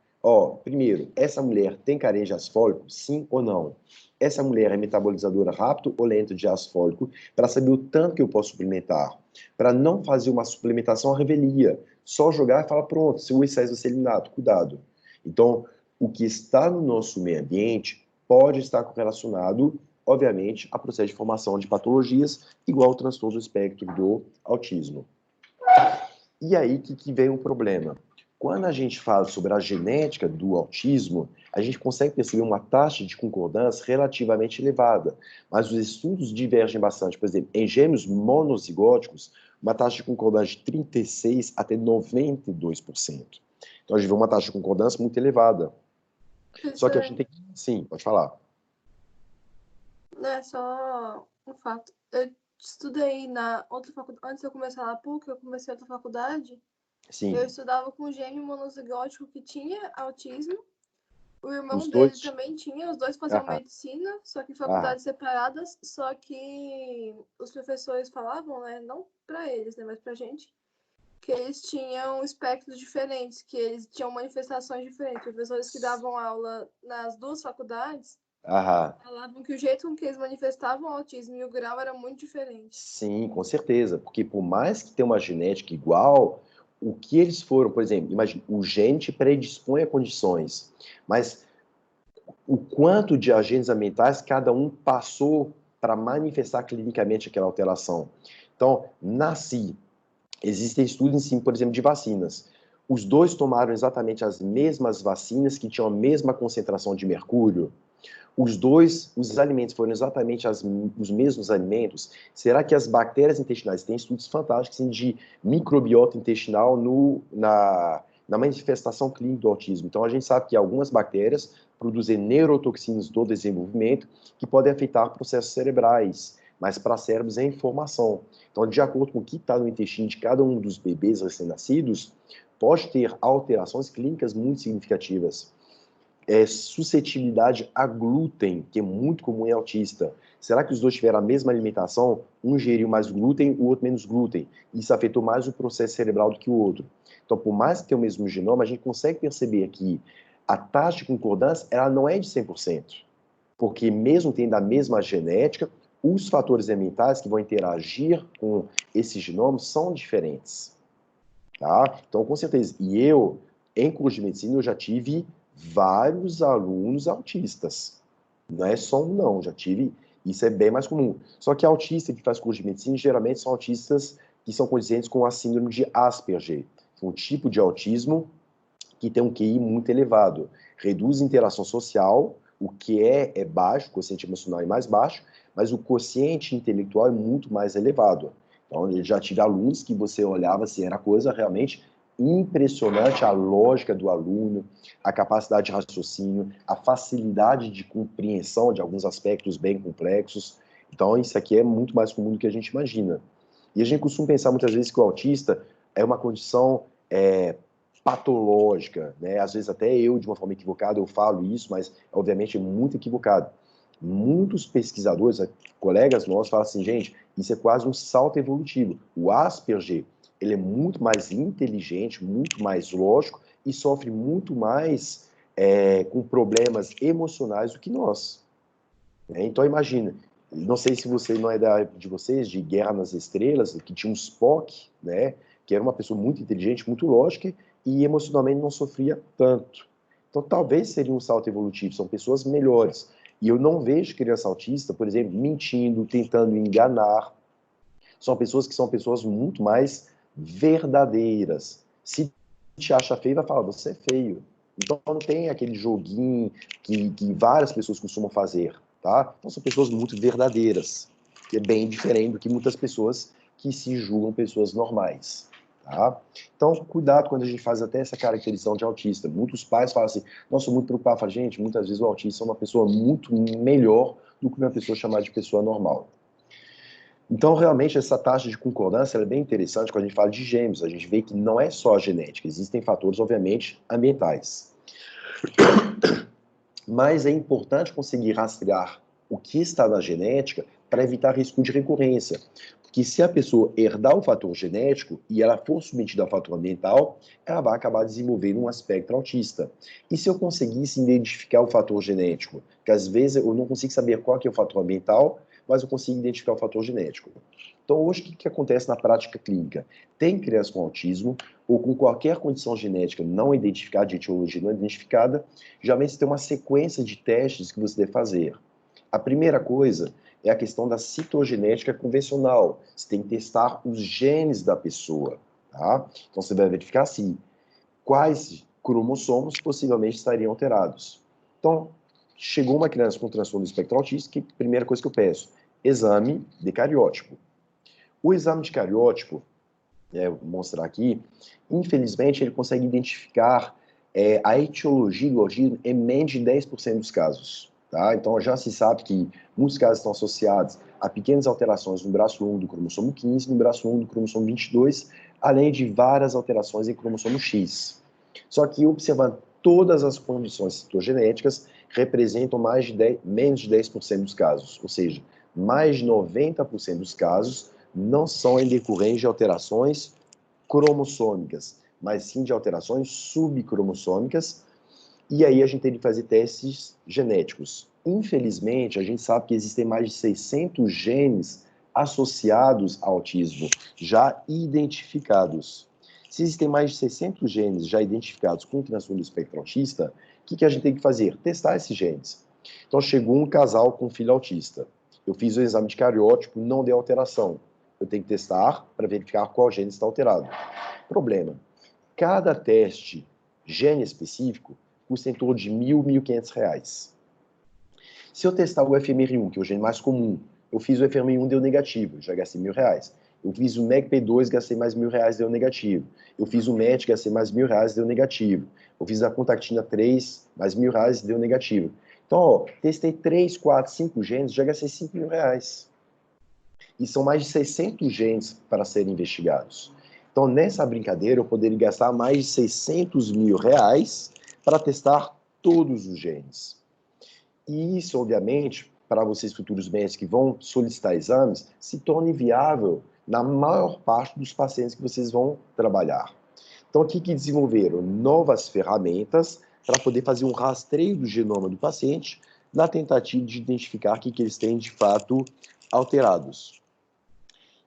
Primeiro, essa mulher tem carência de ácido fólico? Sim ou não? Essa mulher é metabolizadora rápido ou lento de ácido fólico? Para saber o tanto que eu posso suplementar. Para não fazer uma suplementação à revelia. Só jogar e falar, pronto, se o excesso vai ser eliminado, cuidado. Então, o que está no nosso meio ambiente pode estar correlacionado, obviamente, a processo de formação de patologias, igual ao transtorno do espectro do autismo. E aí que vem o problema? Quando a gente fala sobre a genética do autismo, a gente consegue perceber uma taxa de concordância relativamente elevada, mas os estudos divergem bastante. Por exemplo, em gêmeos monozigóticos, uma taxa de concordância de 36% até 92%. Então, a gente vê uma taxa de concordância muito elevada. Só que a gente tem que... Sim, pode falar. Não é só um fato. Eu estudei na outra faculdade, antes de eu começar na PUC, eu comecei outra faculdade. Sim. Eu estudava com um gêmeo monozigótico que tinha autismo. O irmão Os dele dois? também tinha, os dois faziam medicina, só que em faculdades separadas, só que os professores falavam, né, não pra eles, né, mas pra gente, que eles tinham espectros diferentes, que eles tinham manifestações diferentes. Professores que davam aula nas duas faculdades falavam que o jeito com que eles manifestavam o autismo e o grau era muito diferente. Sim, com certeza, porque por mais que tenha uma genética igual, o que eles foram, por exemplo, imagine, o gene te predispõe a condições, mas o quanto de agentes ambientais cada um passou para manifestar clinicamente aquela alteração. Então, existem estudos em cima, por exemplo, de vacinas. Os dois tomaram exatamente as mesmas vacinas que tinham a mesma concentração de mercúrio. Os alimentos foram exatamente os mesmos alimentos. Será que as bactérias intestinais, tem estudos fantásticos assim, de microbiota intestinal na manifestação clínica do autismo. Então, a gente sabe que algumas bactérias produzem neurotoxinas do desenvolvimento que podem afetar processos cerebrais, mas para cérebros é informação. Então, de acordo com o que está no intestino de cada um dos bebês recém-nascidos, pode ter alterações clínicas muito significativas. Suscetibilidade a glúten, que é muito comum em autista. Será que os dois tiveram a mesma alimentação? Um ingeriu mais glúten, o outro menos glúten. Isso afetou mais o processo cerebral do que o outro. Então, por mais que tenha o mesmo genoma, a gente consegue perceber que a taxa de concordância ela não é de 100%. Porque mesmo tendo a mesma genética, os fatores ambientais que vão interagir com esse genoma são diferentes. Tá? Então, com certeza. E eu, em curso de medicina, eu já tive vários alunos autistas. Não é só um, não. Já tive... Isso é bem mais comum. Só que autista que faz curso de medicina, geralmente são autistas que são condizentes com a síndrome de Asperger. Um tipo de autismo que tem um QI muito elevado. Reduz a interação social, o que é baixo, o quociente emocional é mais baixo, mas o quociente intelectual é muito mais elevado. Então, eu já tive alunos que você olhava assim, era coisa realmente impressionante, a lógica do aluno, a capacidade de raciocínio, a facilidade de compreensão de alguns aspectos bem complexos. Então, isso aqui é muito mais comum do que a gente imagina. E a gente costuma pensar muitas vezes que o autista é uma condição patológica, né? Às vezes até eu, de uma forma equivocada, eu falo isso, mas obviamente é muito equivocado. Muitos pesquisadores, colegas nossos, falam assim, gente, isso é quase um salto evolutivo. O Asperger, ele é muito mais inteligente, muito mais lógico e sofre muito mais com problemas emocionais do que nós. Então, imagina, não sei se você não é da época de vocês, de Guerra nas Estrelas, que tinha um Spock, né, que era uma pessoa muito inteligente, muito lógica e emocionalmente não sofria tanto. Então, talvez seria um salto evolutivo, são pessoas melhores. E eu não vejo criança autista, por exemplo, mentindo, tentando enganar. São pessoas muito mais verdadeiras. Se te acha feio, vai falar, você é feio. Então não tem aquele joguinho que várias pessoas costumam fazer, tá? Então são pessoas muito verdadeiras, que é bem diferente do que muitas pessoas que se julgam pessoas normais. Tá? Então, cuidado quando a gente faz até essa caracterização de autista. Muitos pais falam assim, nossa, sou muito preocupado. Falo, gente, muitas vezes o autista é uma pessoa muito melhor do que uma pessoa chamada de pessoa normal. Então, realmente, essa taxa de concordância é bem interessante quando a gente fala de gêmeos. A gente vê que não é só a genética, existem fatores, obviamente, ambientais. Mas é importante conseguir rastrear o que está na genética para evitar risco de recorrência. Porque se a pessoa herdar o fator genético e ela for submetida ao fator ambiental, ela vai acabar desenvolvendo um aspecto autista. E se eu conseguisse identificar o fator genético? Que às vezes eu não consigo saber qual que é o fator ambiental, mas eu consigo identificar o fator genético. Então, hoje, o que acontece na prática clínica? Tem criança com autismo ou com qualquer condição genética não identificada, de etiologia não identificada, geralmente você tem uma sequência de testes que você deve fazer. A primeira coisa é a questão da citogenética convencional. Você tem que testar os genes da pessoa, tá? Então, você vai verificar, assim, quais cromossomos possivelmente estariam alterados. Então, chegou uma criança com transtorno do espectro autista, que primeira coisa que eu peço, exame de cariótipo. O exame de cariótipo, vou mostrar aqui, infelizmente ele consegue identificar a etiologia do autismo em menos de 10% dos casos. Tá? Então já se sabe que muitos casos estão associados a pequenas alterações no braço 1 do cromossomo 15, no braço 1 do cromossomo 22, além de várias alterações em cromossomo X. Só que observando todas as condições citogenéticas, representam menos de 10% dos casos, ou seja, mais de 90% dos casos não são em decorrência de alterações cromossômicas, mas sim de alterações subcromossômicas, e aí a gente tem que fazer testes genéticos. Infelizmente, a gente sabe que existem mais de 600 genes associados ao autismo, já identificados. Se existem mais de 600 genes já identificados com transtorno do espectro autista, o que a gente tem que fazer? Testar esses genes. Então, chegou um casal com filho autista. Eu fiz o exame de cariótipo, não deu alteração. Eu tenho que testar para verificar qual gene está alterado. Problema. Cada teste gene específico custa em torno de R$1.000, R$1.500. Se eu testar o FMR1, que é o gene mais comum, eu fiz o FMR1, deu negativo, já gastei R$1.000. Eu fiz o MECP2, gastei mais R$1.000, deu negativo. Eu fiz o MET, gastei mais R$1.000, deu negativo. Eu fiz a Contactina 3, mais R$1.000, deu negativo. Então, ó, testei 3, 4, 5 genes, já gastei R$5.000. E são mais de 600 genes para serem investigados. Então, nessa brincadeira, eu poderia gastar mais de R$600.000 para testar todos os genes. E isso, obviamente, para vocês futuros médicos que vão solicitar exames, se torna inviável na maior parte dos pacientes que vocês vão trabalhar. Então, o que desenvolveram? Novas ferramentas para poder fazer um rastreio do genoma do paciente na tentativa de identificar o que eles têm, de fato, alterados.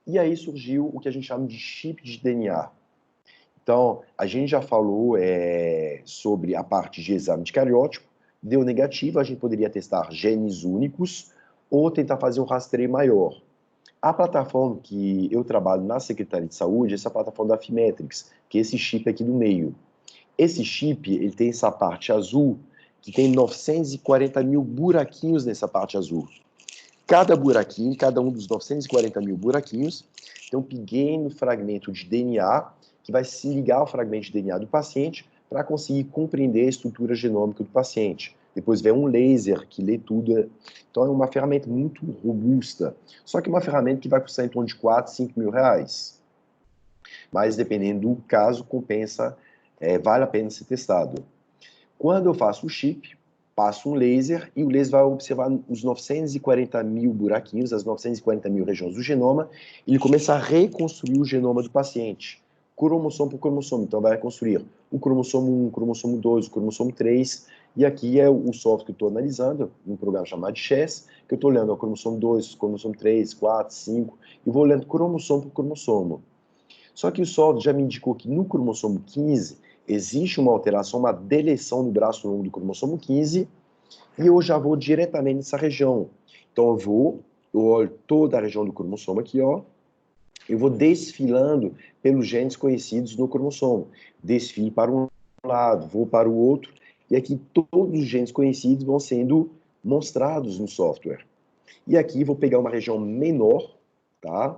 E aí surgiu o que a gente chama de chip de DNA. Então, a gente já falou sobre a parte de exame de cariótipo, deu negativo, a gente poderia testar genes únicos ou tentar fazer um rastreio maior. A plataforma que eu trabalho na Secretaria de Saúde é essa plataforma da Affymetrix, que é esse chip aqui do meio. Esse chip, ele tem essa parte azul, que tem 940 mil buraquinhos nessa parte azul. Cada buraquinho, cada um dos 940 mil buraquinhos, tem um pequeno fragmento de DNA que vai se ligar ao fragmento de DNA do paciente para conseguir compreender a estrutura genômica do paciente. Depois vem um laser que lê tudo. Então é uma ferramenta muito robusta. Só que uma ferramenta que vai custar em torno de 4, 5 mil reais. Mas dependendo do caso, compensa, vale a pena ser testado. Quando eu faço o chip, passo um laser e o laser vai observar os 940 mil buraquinhos, as 940 mil regiões do genoma, e ele começa a reconstruir o genoma do paciente, cromossomo por cromossomo. Então vai reconstruir o cromossomo 1, o cromossomo 2, o cromossomo 3, e aqui é o software que eu estou analisando, um programa chamado Chess, que eu estou olhando o cromossomo 2, o cromossomo 3, 4, 5, e vou olhando cromossomo por cromossomo. Só que o software já me indicou que no cromossomo 15, existe uma alteração, uma deleção no braço 1 do cromossomo 15, e eu já vou diretamente nessa região. Então eu olho toda a região do cromossomo aqui, ó, eu vou desfilando pelos genes conhecidos no cromossomo. Desfilo para um lado, vou para o outro, e aqui todos os genes conhecidos vão sendo mostrados no software. E aqui vou pegar uma região menor, tá?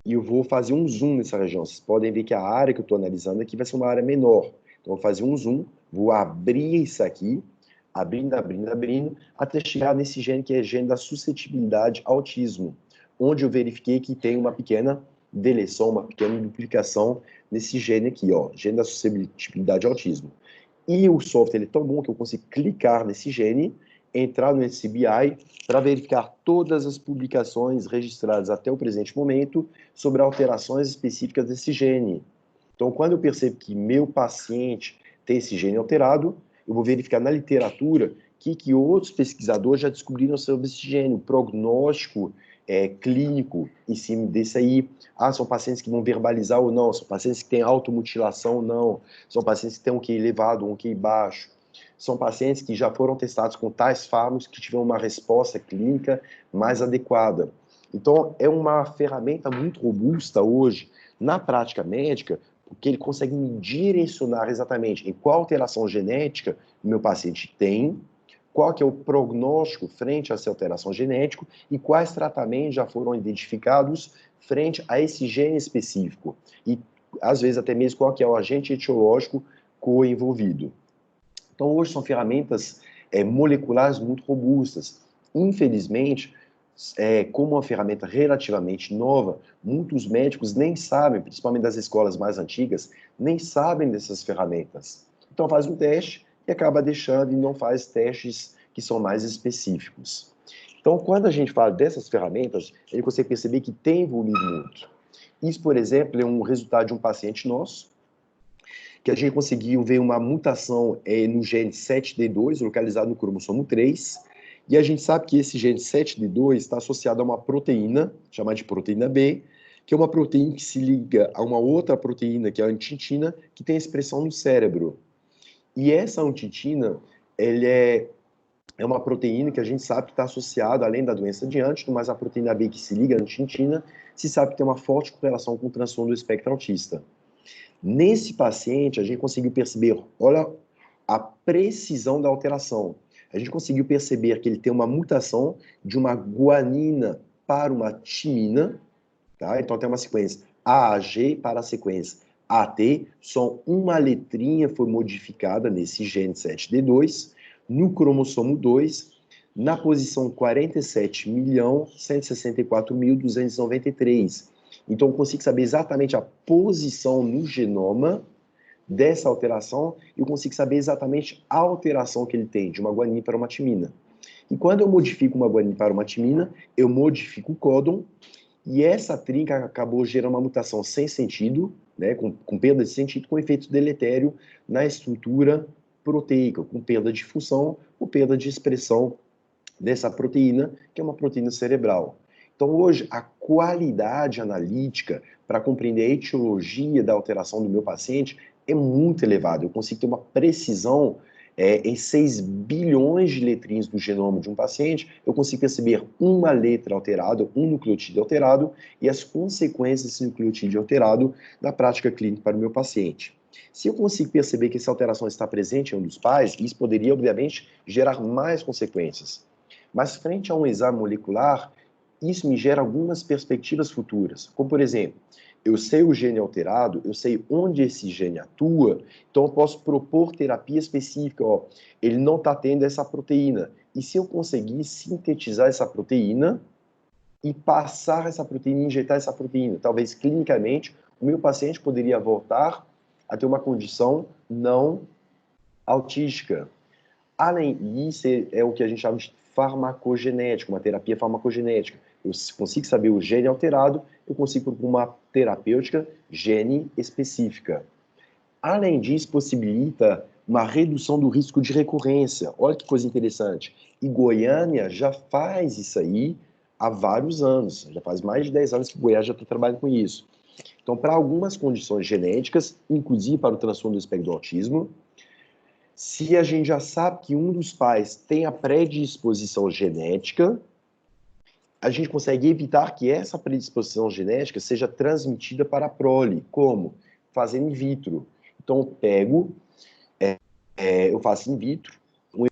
e eu vou fazer um zoom nessa região. Vocês podem ver que a área que eu estou analisando aqui vai ser uma área menor. Então, eu vou fazer um zoom, vou abrir isso aqui, abrindo, até chegar nesse gene que é gene da suscetibilidade ao autismo, onde eu verifiquei que tem uma pequena deleção, uma pequena duplicação nesse gene aqui, ó, gene da suscetibilidade ao autismo. E o software ele é tão bom que eu consigo clicar nesse gene, entrar no NCBI para verificar todas as publicações registradas até o presente momento sobre alterações específicas desse gene. Então, quando eu percebo que meu paciente tem esse gene alterado, eu vou verificar na literatura que outros pesquisadores já descobriram sobre esse gene, o prognóstico clínico em cima desse aí. Ah, são pacientes que vão verbalizar ou não, são pacientes que têm automutilação ou não, são pacientes que têm um QI elevado ou um QI baixo, são pacientes que já foram testados com tais fármacos que tiveram uma resposta clínica mais adequada. Então, é uma ferramenta muito robusta hoje na prática médica, porque ele consegue me direcionar exatamente em qual alteração genética o meu paciente tem, qual que é o prognóstico frente a essa alteração genética e quais tratamentos já foram identificados frente a esse gene específico. E, às vezes, até mesmo qual que é o agente etiológico co-envolvido. Então, hoje são ferramentas moleculares muito robustas. Infelizmente, como uma ferramenta relativamente nova, muitos médicos nem sabem, principalmente das escolas mais antigas, nem sabem dessas ferramentas. Então, faz um teste e acaba deixando e não faz testes que são mais específicos. Então, quando a gente fala dessas ferramentas, ele consegue perceber que tem evoluído muito. Isso, por exemplo, é um resultado de um paciente nosso, que a gente conseguiu ver uma mutação no gene 7D2, localizado no cromossomo 3, e a gente sabe que esse gene 7D2 está associado a uma proteína, chamada de proteína B, que é uma proteína que se liga a uma outra proteína, que é a antitina, que tem expressão no cérebro. E essa antitina, ela é uma proteína que a gente sabe que está associada, além da doença de Huntington, mas a proteína B que se liga à antitina, se sabe que tem uma forte correlação com o transtorno do espectro autista. Nesse paciente, a gente conseguiu perceber, olha a precisão da alteração. A gente conseguiu perceber que ele tem uma mutação de uma guanina para uma timina, tá? Então tem uma sequência AAG para a sequência AT, só uma letrinha foi modificada nesse gene 7D2, no cromossomo 2, na posição 47.164.293. Então, eu consigo saber exatamente a posição no genoma dessa alteração e eu consigo saber exatamente a alteração que ele tem de uma guanina para uma timina. E quando eu modifico uma guanina para uma timina, eu modifico o códon e essa trinca acabou gerando uma mutação sem sentido, né, com perda de sentido, com efeito deletério na estrutura proteica, com perda de função, com perda de expressão dessa proteína, que é uma proteína cerebral. Então, hoje, a qualidade analítica para compreender a etiologia da alteração do meu paciente é muito elevada. Eu consigo ter uma precisão em 6 bilhões de letrinhas do genoma de um paciente, eu consigo perceber uma letra alterada, um nucleotídeo alterado e as consequências desse nucleotídeo alterado na prática clínica para o meu paciente. Se eu consigo perceber que essa alteração está presente em um dos pais, isso poderia, obviamente, gerar mais consequências. Mas, frente a um exame molecular, isso me gera algumas perspectivas futuras. Como, por exemplo, eu sei o gene alterado, eu sei onde esse gene atua, então eu posso propor terapia específica. Ó, ele não está tendo essa proteína. E se eu conseguir sintetizar essa proteína e passar essa proteína, injetar essa proteína, talvez clinicamente o meu paciente poderia voltar a ter uma condição não autística. Além disso, é o que a gente chama de farmacogenética, uma terapia farmacogenética. Eu consigo saber o gene alterado, eu consigo propor uma terapêutica gene específica. Além disso, possibilita uma redução do risco de recorrência. Olha que coisa interessante. E Goiânia já faz isso aí há vários anos. Já faz mais de 10 anos que Goiás já está trabalhando com isso. Então, para algumas condições genéticas, inclusive para o transtorno do espectro do autismo, se a gente já sabe que um dos pais tem a predisposição genética, a gente consegue evitar que essa predisposição genética seja transmitida para a prole. Como? Fazendo in vitro. Então, eu pego, eu faço in vitro, um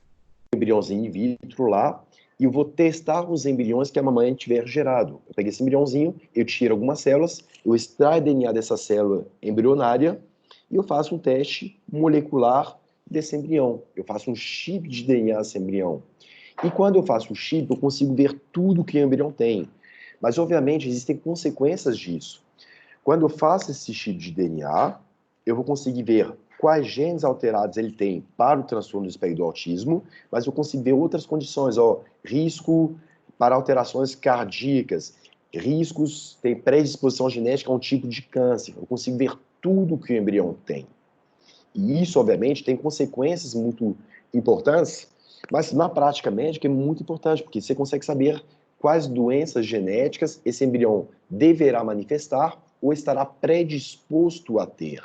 embriãozinho in vitro lá, e eu vou testar os embriões que a mamãe tiver gerado. Eu peguei esse embriãozinho, eu tiro algumas células, eu extraio o DNA dessa célula embrionária e eu faço um teste molecular desse embrião. Eu faço um chip de DNA desse embrião. E quando eu faço o chip, eu consigo ver tudo que o embrião tem. Mas, obviamente, existem consequências disso. Quando eu faço esse chip de DNA, eu vou conseguir ver quais genes alterados ele tem para o transtorno do espectro do autismo, mas eu consigo ver outras condições, risco para alterações cardíacas, riscos, tem predisposição genética a um tipo de câncer. Eu consigo ver tudo que o embrião tem. E isso, obviamente, tem consequências muito importantes, mas na prática médica é muito importante, porque você consegue saber quais doenças genéticas esse embrião deverá manifestar ou estará predisposto a ter.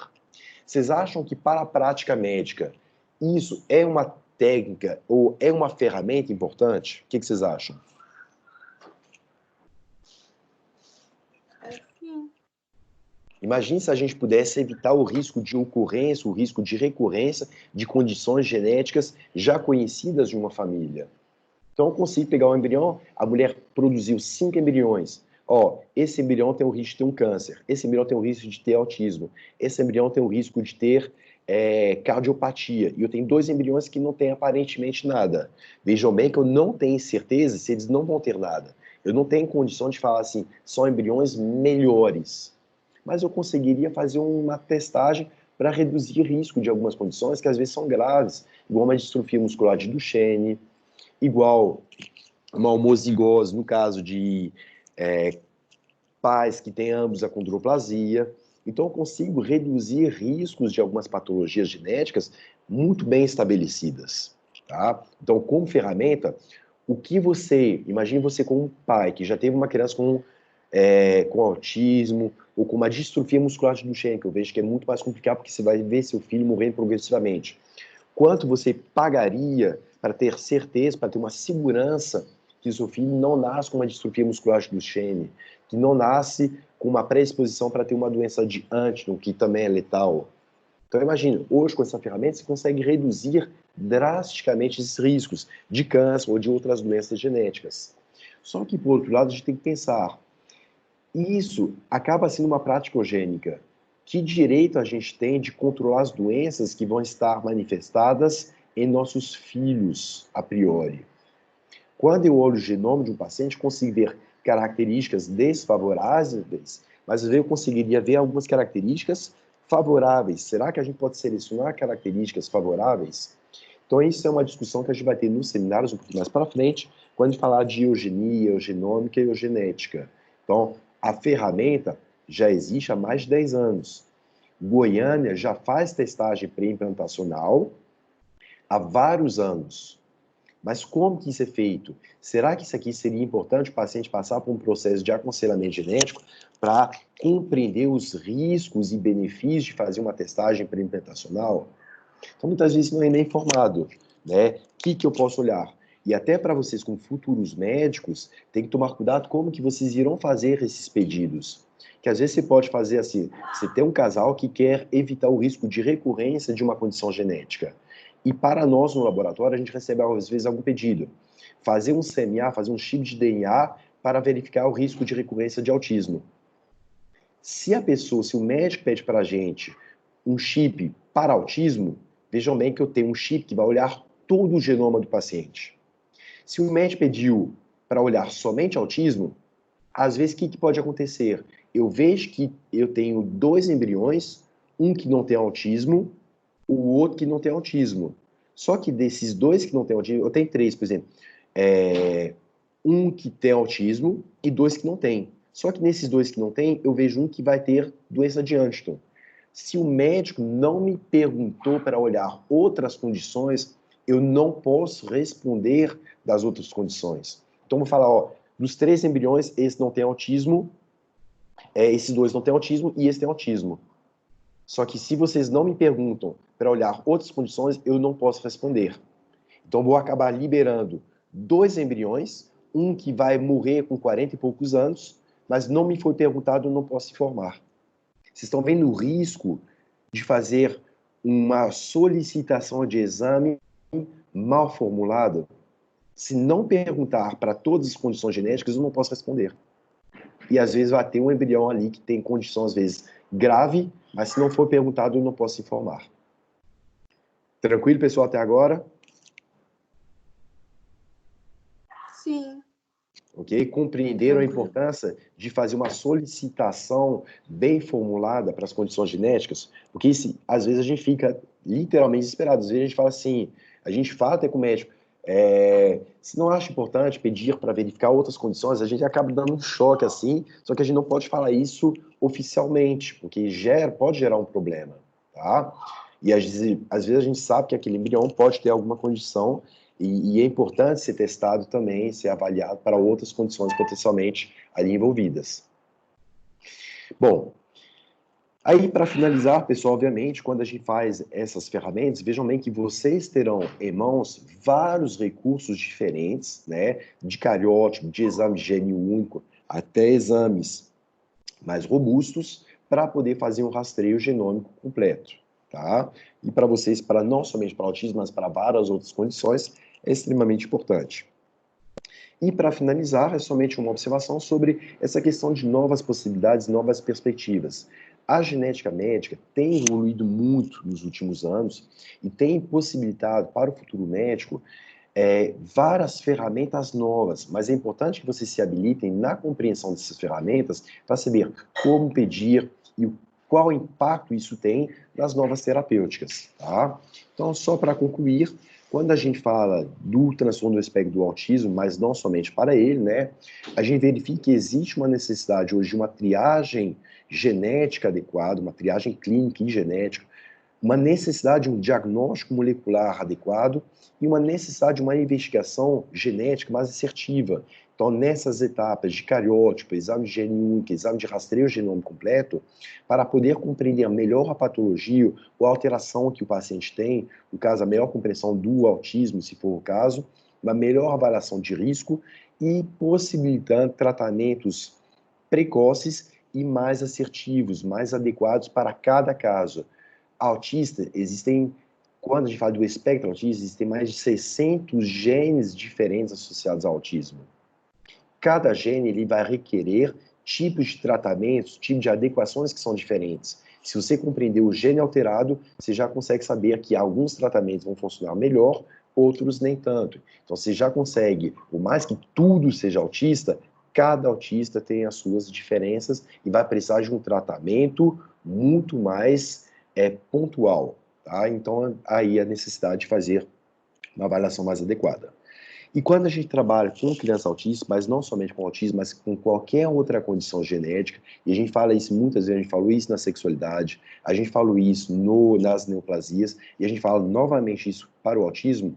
Vocês acham que para a prática médica isso é uma técnica ou é uma ferramenta importante? O que vocês acham? Sim. Imagine se a gente pudesse evitar o risco de ocorrência, o risco de recorrência de condições genéticas já conhecidas de uma família. Então, eu consigo pegar um embrião, a mulher produziu 5 embriões. Esse embrião tem o risco de ter um câncer, esse embrião tem o risco de ter autismo, esse embrião tem o risco de ter cardiopatia, e eu tenho 2 embriões que não têm aparentemente nada. Vejam bem que eu não tenho certeza se eles não vão ter nada. Eu não tenho condição de falar assim, são embriões melhores. Mas eu conseguiria fazer uma testagem para reduzir o risco de algumas condições que às vezes são graves, igual uma distrofia muscular de Duchenne, igual uma homozigose, no caso de pais que têm ambos a condroplasia. Então, eu consigo reduzir riscos de algumas patologias genéticas muito bem estabelecidas. Tá? Então, como ferramenta, o que imagine você como um pai que já teve uma criança com autismo ou com uma distrofia muscular de Duchenne, que eu vejo que é muito mais complicado porque você vai ver seu filho morrendo progressivamente. Quanto você pagaria para ter certeza, para ter uma segurança que o seu filho não nasce com uma distrofia muscular de Duchenne, que não nasce com uma predisposição para ter uma doença de Huntington, que também é letal. Então, imagine, hoje com essa ferramenta você consegue reduzir drasticamente esses riscos de câncer ou de outras doenças genéticas. Só que, por outro lado, a gente tem que pensar, isso acaba sendo uma prática eugênica. Que direito a gente tem de controlar as doenças que vão estar manifestadas em nossos filhos, a priori? Quando eu olho o genoma de um paciente, consigo ver características desfavoráveis, mas eu conseguiria ver algumas características favoráveis. Será que a gente pode selecionar características favoráveis? Então, isso é uma discussão que a gente vai ter nos seminários um pouquinho mais para frente, quando a gente falar de eugenia, eugenômica e eugenética. Então, a ferramenta já existe há mais de 10 anos. Goiânia já faz testagem pré-implantacional há vários anos. Mas como que isso é feito? Será que isso aqui seria importante o paciente passar por um processo de aconselhamento genético para compreender os riscos e benefícios de fazer uma testagem pré-implantacional? Então, muitas vezes não é nem informado, né? O que eu posso olhar? E até para vocês, como futuros médicos, tem que tomar cuidado como que vocês irão fazer esses pedidos. Que às vezes você pode fazer assim, você tem um casal que quer evitar o risco de recorrência de uma condição genética. E para nós, no laboratório, a gente recebe, às vezes, algum pedido. Fazer um CMA, fazer um chip de DNA para verificar o risco de recorrência de autismo. Se o médico pede para a gente um chip para autismo, vejam bem que eu tenho um chip que vai olhar todo o genoma do paciente. Se o médico pediu para olhar somente autismo, às vezes o que pode acontecer? Eu vejo que eu tenho 2 embriões, um que não tem autismo, o outro que não tem autismo. Só que desses 2 que não tem autismo, eu tenho 3, por exemplo. Um que tem autismo e 2 que não tem. Só que nesses 2 que não tem, eu vejo um que vai ter doença de Huntington. Se o médico não me perguntou para olhar outras condições, eu não posso responder das outras condições. Então, vou falar, dos 3 embriões, esse não tem autismo, esses 2 não têm autismo e esse tem autismo. Só que se vocês não me perguntam para olhar outras condições, eu não posso responder. Então, vou acabar liberando 2 embriões, um que vai morrer com 40 e poucos anos, mas não me foi perguntado, eu não posso informar. Vocês estão vendo o risco de fazer uma solicitação de exame mal formulada? Se não perguntar para todas as condições genéticas, eu não posso responder. E às vezes vai ter um embrião ali que tem condição, às vezes, grave, mas se não for perguntado, eu não posso informar. Tranquilo, pessoal, até agora? Sim. Ok? Compreenderam a importância de fazer uma solicitação bem formulada para as condições genéticas? Porque às vezes a gente fica literalmente desesperado. Às vezes a gente fala assim, a gente fala até com o médico, se não acha importante pedir para verificar outras condições, a gente acaba dando um choque assim, só que a gente não pode falar isso oficialmente, porque pode gerar um problema, tá? E às vezes a gente sabe que aquele embrião pode ter alguma condição e é importante ser testado também, ser avaliado para outras condições potencialmente ali envolvidas. Bom, aí para finalizar, pessoal, obviamente, quando a gente faz essas ferramentas, vejam bem que vocês terão em mãos vários recursos diferentes, né, de cariótipo, de exame de gene único, até exames mais robustos, para poder fazer um rastreio genômico completo, tá? E para vocês, não somente para autismo, mas para várias outras condições, é extremamente importante. E para finalizar, é somente uma observação sobre essa questão de novas possibilidades, novas perspectivas. A genética médica tem evoluído muito nos últimos anos e tem possibilitado para o futuro médico várias ferramentas novas, mas é importante que vocês se habilitem na compreensão dessas ferramentas para saber como pedir e qual impacto isso tem nas novas terapêuticas, tá? Então, só para concluir, quando a gente fala do transtorno do espectro do autismo, mas não somente para ele, né, a gente verifica que existe uma necessidade hoje de uma triagem genética adequada, uma triagem clínica e genética, uma necessidade de um diagnóstico molecular adequado e uma necessidade de uma investigação genética mais assertiva. Então, nessas etapas de cariótipo, exame de gene único, exame de rastreio genômico completo, para poder compreender melhor a patologia ou a alteração que o paciente tem, no caso, a melhor compreensão do autismo, se for o caso, uma melhor avaliação de risco e possibilitando tratamentos precoces e mais assertivos, mais adequados para cada caso. Autista, quando a gente fala do espectro autista, existem mais de 600 genes diferentes associados ao autismo. Cada gene ele vai requerer tipos de tratamentos, tipos de adequações que são diferentes. Se você compreender o gene alterado, você já consegue saber que alguns tratamentos vão funcionar melhor, outros nem tanto. Então, você já consegue, por mais que tudo seja autista, cada autista tem as suas diferenças e vai precisar de um tratamento muito mais pontual, tá? Então, aí a necessidade de fazer uma avaliação mais adequada. E quando a gente trabalha com criança autista, mas não somente com autismo, mas com qualquer outra condição genética, e a gente fala isso muitas vezes, a gente falou isso na sexualidade, a gente falou isso nas neoplasias, e a gente fala novamente isso para o autismo,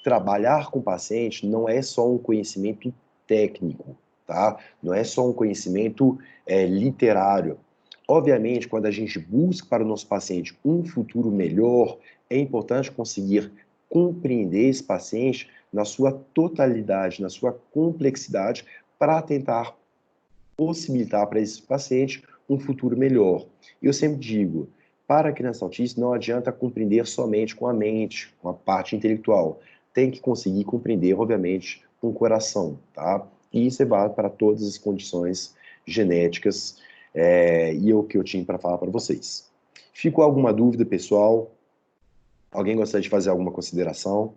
trabalhar com o paciente não é só um conhecimento técnico, tá? Não é só um conhecimento literário. Obviamente, quando a gente busca para o nosso paciente um futuro melhor, é importante conseguir compreender esse paciente na sua totalidade, na sua complexidade, para tentar possibilitar para esse paciente um futuro melhor. Eu sempre digo, para a criança autista não adianta compreender somente com a mente, com a parte intelectual. Tem que conseguir compreender, obviamente, com o coração, tá? E isso é válido para todas as condições genéticas, e é o que eu tinha para falar para vocês. Ficou alguma dúvida, pessoal? Alguém gostaria de fazer alguma consideração?